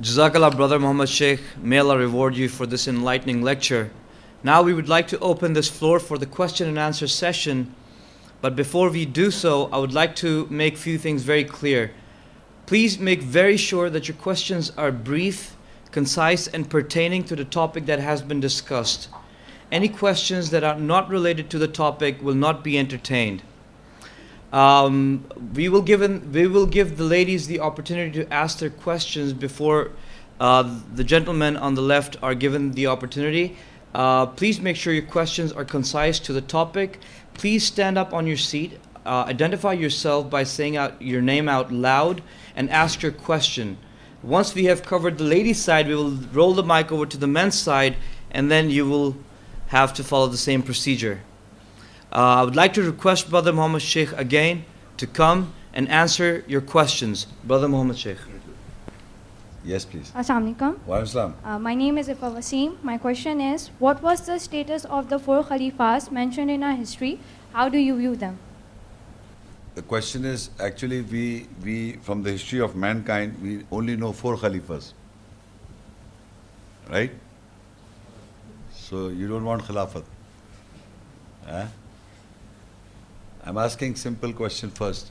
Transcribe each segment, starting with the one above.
Jazakallah, Brother Mohammad Shaikh. May Allah reward you for this enlightening lecture. Now we would like to open this floor for the question and answer session. But before we do so, I would like to make a few things very clear. Please make very sure that your questions are brief, concise, and pertaining to the topic that has been discussed. Any questions that are not related to the topic will not be entertained. We will give the ladies the opportunity to ask their questions before the gentlemen on the left are given the opportunity. Please make sure your questions are concise to the topic. Please stand up on your seat, identify yourself by saying out your name out loud, and ask your question. Once we have covered the ladies' side, we will roll the mic over to the men's side, and then you will have to follow the same procedure. I would like to request Brother Mohammad Shaikh again to come and answer your questions. Brother Mohammad Shaikh. Yes, please. Assalamu alaikum. Wa alaikum salam. My name is Wasim. My question is, what was the status of the 4 Khalifas mentioned in our history? How do you view them? The question is, actually, we from the history of mankind, we only know 4 Khalifas. Right? So you don't want Khilafat. Eh? I'm asking simple question first.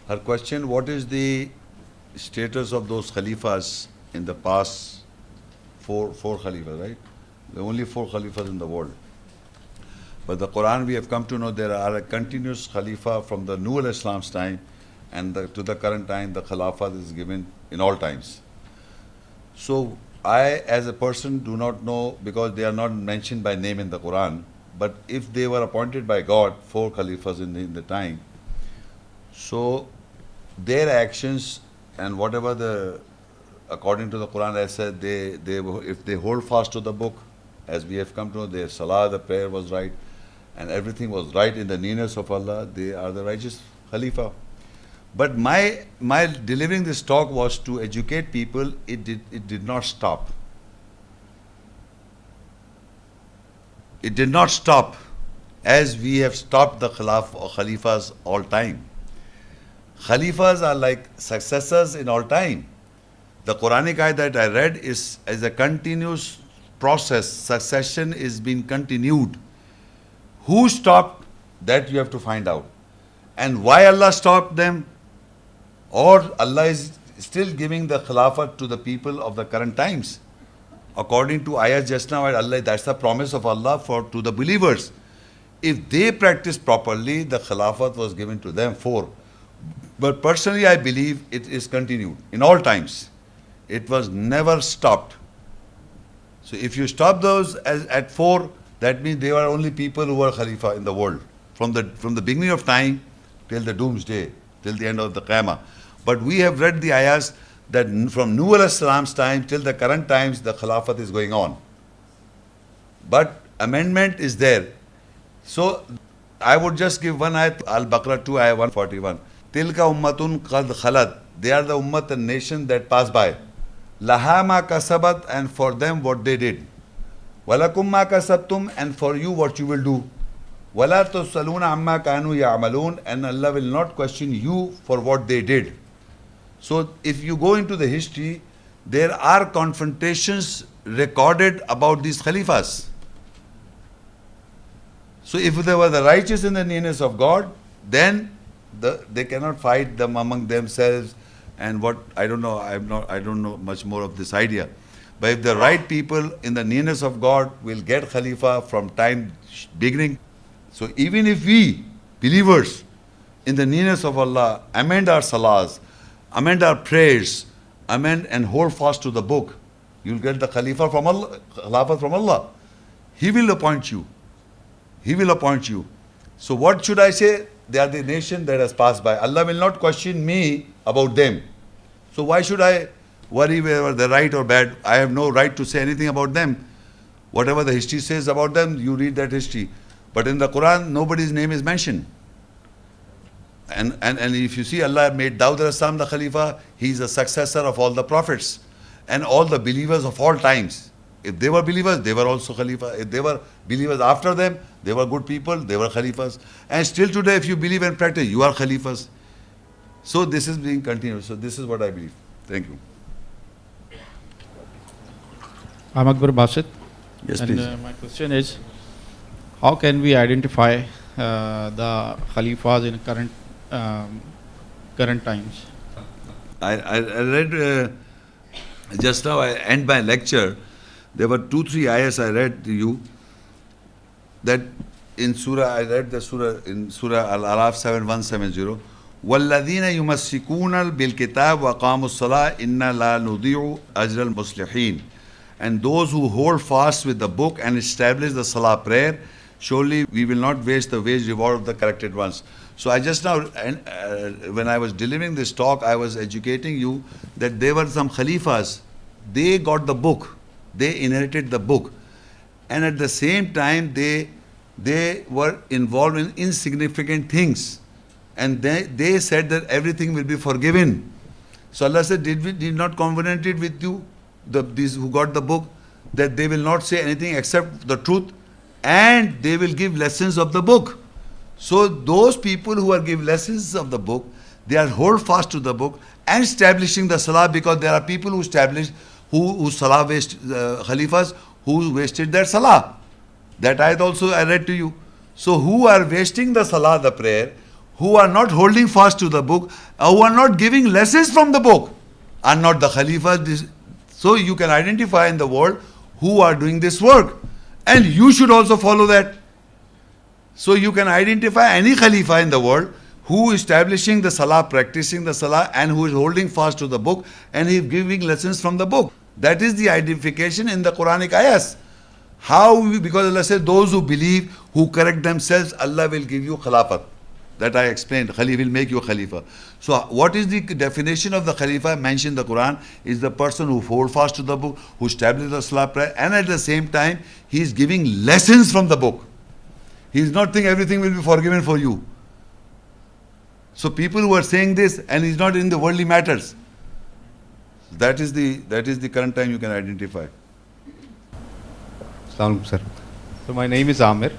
Her question, what is the status of those Khalifas in the past? Four Khalifas, right? There are only 4 Khalifas in the world. But the Quran, we have come to know there are a continuous Khalifa from the Nooh al-Islam's time and to the current time, the Khilafat is given in all times. So I, as a person, do not know, because they are not mentioned by name in the Quran, but if they were appointed by God, 4 Khalifas in the time, so their actions and whatever according to the Quran, I said, if they hold fast to the book, as we have come to know, their salah, the prayer was right, and everything was right in the nearness of Allah, they are the righteous Khalifa. But my delivering this talk was to educate people. It did not stop. It did not stop as we have stopped the Khalifas all time. Khalifas are like successors in all time. The Quranic ayah that I read is as a continuous process. Succession is being continued. Who stopped? That you have to find out. And why Allah stopped them? Or Allah is still giving the Khilafat to the people of the current times. According to ayahs just now, Allah, that's the promise of Allah to the believers. If they practice properly, the Khilafat was given to them 4. But personally, I believe it is continued in all times. It was never stopped. So if you stop those at 4, that means they were only people who were Khalifa in the world. From the beginning of time till the doomsday, till the end of the Qiyamah. But we have read the ayahs that from Nooh al-Salam's time till the current times, the Khilafat is going on. But amendment is there. So I would just give one ayat, Al-Baqara 2, ayah 141. Tilka ummatun qad khalat. They are the ummat, the nation that passed by. Laha ma kasabat, and for them what they did. Walakum ma kasabtum, and for you what you will do. Wala tusaluna amma kanu ya'malun, and Allah will not question you for what they did. So if you go into the history, there are confrontations recorded about these Khalifas. So if they were the righteous in the nearness of God, then they cannot fight them among themselves. And what I don't know, I don't know much more of this idea. But if the right people in the nearness of God will get Khalifa from time beginning. So even if we believers in the nearness of Allah amend our salahs, amend our prayers, amend and hold fast to the book, you'll get the Khalifa from Allah, Khilafat from Allah. He will appoint you. He will appoint you. So what should I say? They are the nation that has passed by. Allah will not question me about them. So why should I worry whether they're right or bad? I have no right to say anything about them. Whatever the history says about them, you read that history. But in the Quran, nobody's name is mentioned. And if you see, Allah made Dawood al-Salam the Khalifa. He is the successor of all the prophets and all the believers of all times. If they were believers, they were also Khalifa. If they were believers after them, they were good people, they were Khalifas. And still today, if you believe and practice, you are Khalifas. So this is being continued. So this is what I believe. Thank you. I'm Akbar Basit. Yes, And please. my question is, how can we identify the Khalifas in current times? I read just now, I end my lecture. There were 2-3 ayahs I read to you. That in Surah, I read the Surah in Surah Al-Araf 7170. وَالَّذِينَ يُمَسِّكُونَ بِالْكِتَابِ وَقَامُوا الصَّلَاةِ إِنَّا لَا نُضِيعُ أَجْرَ الْمُصْلِحِينَ. And those who hold fast with the book and establish the salah prayer, surely we will not waste the wage reward of the corrected ones. So I just now, when I was delivering this talk, I was educating you that there were some Khalifas. They got the book. They inherited the book. And at the same time, they were involved in insignificant things. And they said that everything will be forgiven. So Allah said, did not covenant it with you, these who got the book, that they will not say anything except the truth, and they will give lessons of the book. So those people who are give lessons of the book, they are hold fast to the book and establishing the salah, because there are people who established, who salah waste, Khalifas, who wasted their salah. That ayat also I read to you. So who are wasting the salah, the prayer, who are not holding fast to the book, who are not giving lessons from the book, are not the Khalifas. So you can identify in the world who are doing this work. And you should also follow that. So you can identify any Khalifa in the world who is establishing the salah, practicing the salah, and who is holding fast to the book, and he is giving lessons from the book. That is the identification in the Quranic ayahs. Because Allah says, those who believe, who correct themselves, Allah will give you Khilafat. That I explained, Khalifa will make you a Khalifa. So what is the definition of the Khalifa mentioned in the Quran? Is the person who hold fast to the book, who establishes the salah prayer, and at the same time, he is giving lessons from the book. He is not thinking everything will be forgiven for you. So people who are saying this, and he's not in the worldly matters, that is the current time you can identify. Assalamu alaikum, sir. So my name is Amir,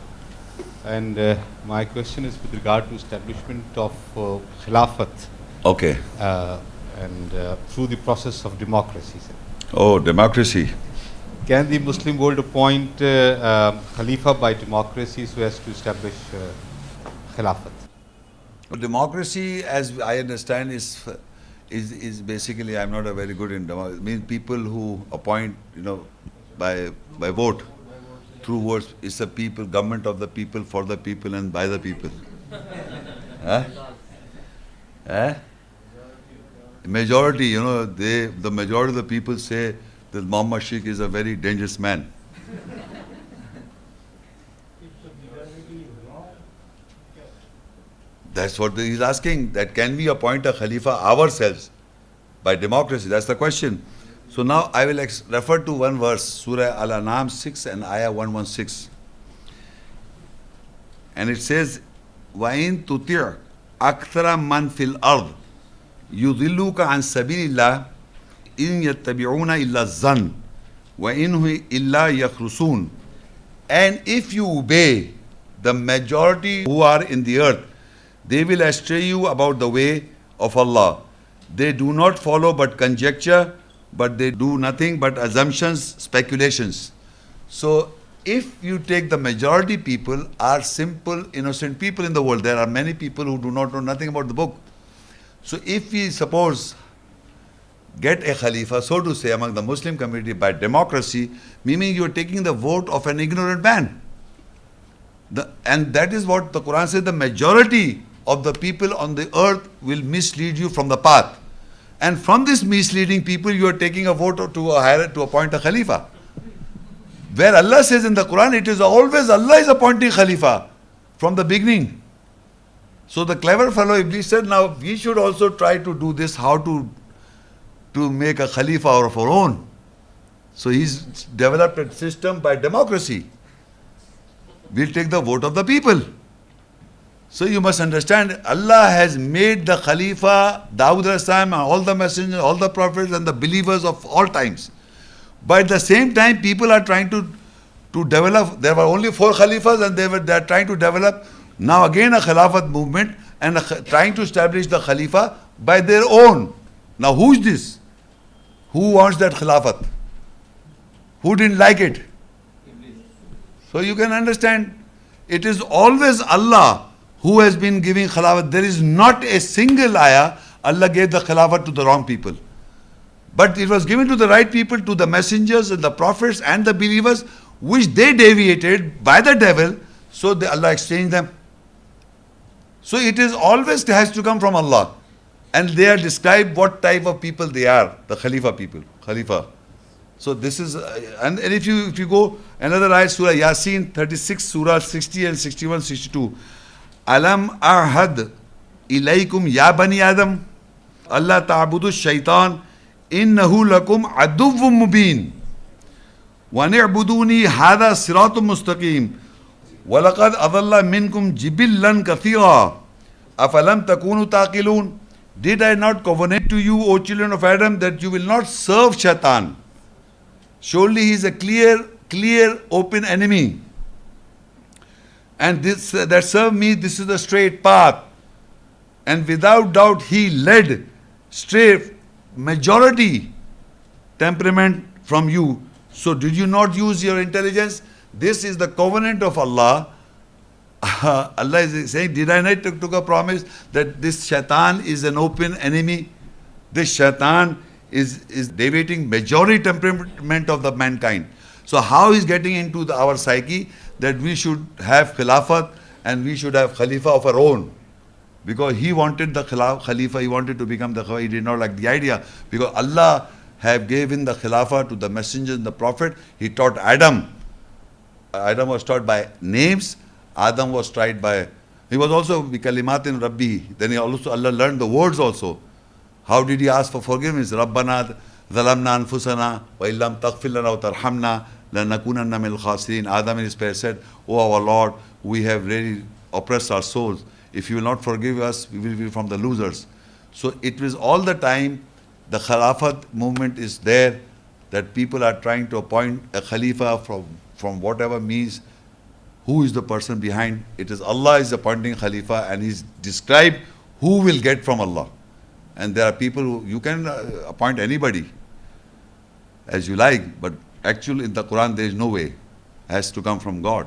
and my question is with regard to establishment of Khilafat Okay. and through the process of democracy, sir. Oh, democracy. Can the Muslim world appoint Khalifa by democracy so as to establish Khilafat? Democracy, as I understand, is basically, I'm not a very good in democracy. It means people who appoint, by vote, through words. It's the people, government of the people, for the people, and by the people. Majority, the majority of the people say that Mohammad Shaikh is a very dangerous man. That's what he's asking, that can we appoint a Khalifa ourselves by democracy? That's the question. So now I will refer to one verse, Surah Al-Anam 6 and Ayah 116. And it says, وَإِن تُطِعْ أَكْثَرَ مَنْ فِي الْأَرْضِ يُضِلُّكَ عَنْ سَبِيلِ اللَّهِ إِن يَتَّبِعُونَ إِلَّا الظَّنَّ وَإِنْ إِلَّا يَخْرُصُونَ. And if you obey the majority who are in the earth, they will astray you about the way of Allah. They do not follow but conjecture, but they do nothing but assumptions, speculations. So if you take the majority people are simple, innocent people in the world, there are many people who do not know nothing about the book. So if we suppose get a Khalifa, so to say, among the Muslim community by democracy, meaning you are taking the vote of an ignorant man. And that is what the Quran says, the majority of the people on the earth will mislead you from the path. And from this misleading people, you are taking a vote to appoint a Khalifa. Where Allah says in the Quran, it is always Allah is appointing Khalifa from the beginning. So the clever fellow Iblis said, now we should also try to do this, how to make a Khalifa of our own. So he's developed a system by democracy. We'll take the vote of the people. So you must understand, Allah has made the Khalifa, Dawood and all the messengers, all the prophets and the believers of all times. But at the same time, people are trying to develop. There were only 4 Khalifas and they are trying to develop now again a Khilafat movement and trying to establish the Khalifa by their own. Now who is this? Who wants that Khilafat? Who didn't like it? So you can understand, it is always Allah who has been giving Khilafat. There is not a single ayah Allah gave the Khilafat to the wrong people. But it was given to the right people, to the messengers and the prophets and the believers, which they deviated by the devil, so Allah exchanged them. So it is always has to come from Allah. And they are described what type of people they are, the Khalifa people, Khalifa. So this is, and if you go another ayat, Surah Yaseen 36, Surah 60 and 61, 62. Alam ahad ilaykum ya bani Adam, Allah ta'budu shaitan, innahu lakum aduvvum mubin. وَنِعْبُدُونِي هَذَا صِرَاطٌ مُسْتَقِيمٌ وَلَقَدْ أَضَلَّ مِنْكُمْ جِبِلًّا كَثِيرًا أَفَلَمْ تَكُونُوا تَعْقِلُونَ. Did I not covenant to you, O children of Adam, that you will not serve Shaitan? Surely he is a clear, open enemy. And this that serve me, this is the straight path. And without doubt he led straight majority temperament from you. So did you not use your intelligence? This is the covenant of Allah. Allah is saying, did I not took a promise that this shaitan is an open enemy? This shaitan is deviating majority temperament of the mankind. So how is getting into our psyche that we should have Khilafat and we should have Khalifa of our own? Because he wanted the Khalifa, he wanted to become the Khalifa, he did not like the idea. Because Allah have given the Khilafah to the messenger and the prophet. He taught Adam. Adam was taught by names. Adam was tried by, he was also bi kalimatin Rabbi. Then he also, Allah learned the words also. How did he ask for forgiveness? Rabbana zalamna anfusana wa illam taghfir lana wa tarhamna lanakunanna minal khasirin. Adam in his prayer said, "O our Lord, we have really oppressed our souls. If you will not forgive us, we will be from the losers." So it was all the time, the Khilafat movement is there, that people are trying to appoint a Khalifa from whatever means. Who is the person behind? It is Allah is appointing Khalifa, and He's described who will get from Allah. And there are people who, you can appoint anybody as you like, but actually in the Quran there is no way. It has to come from God.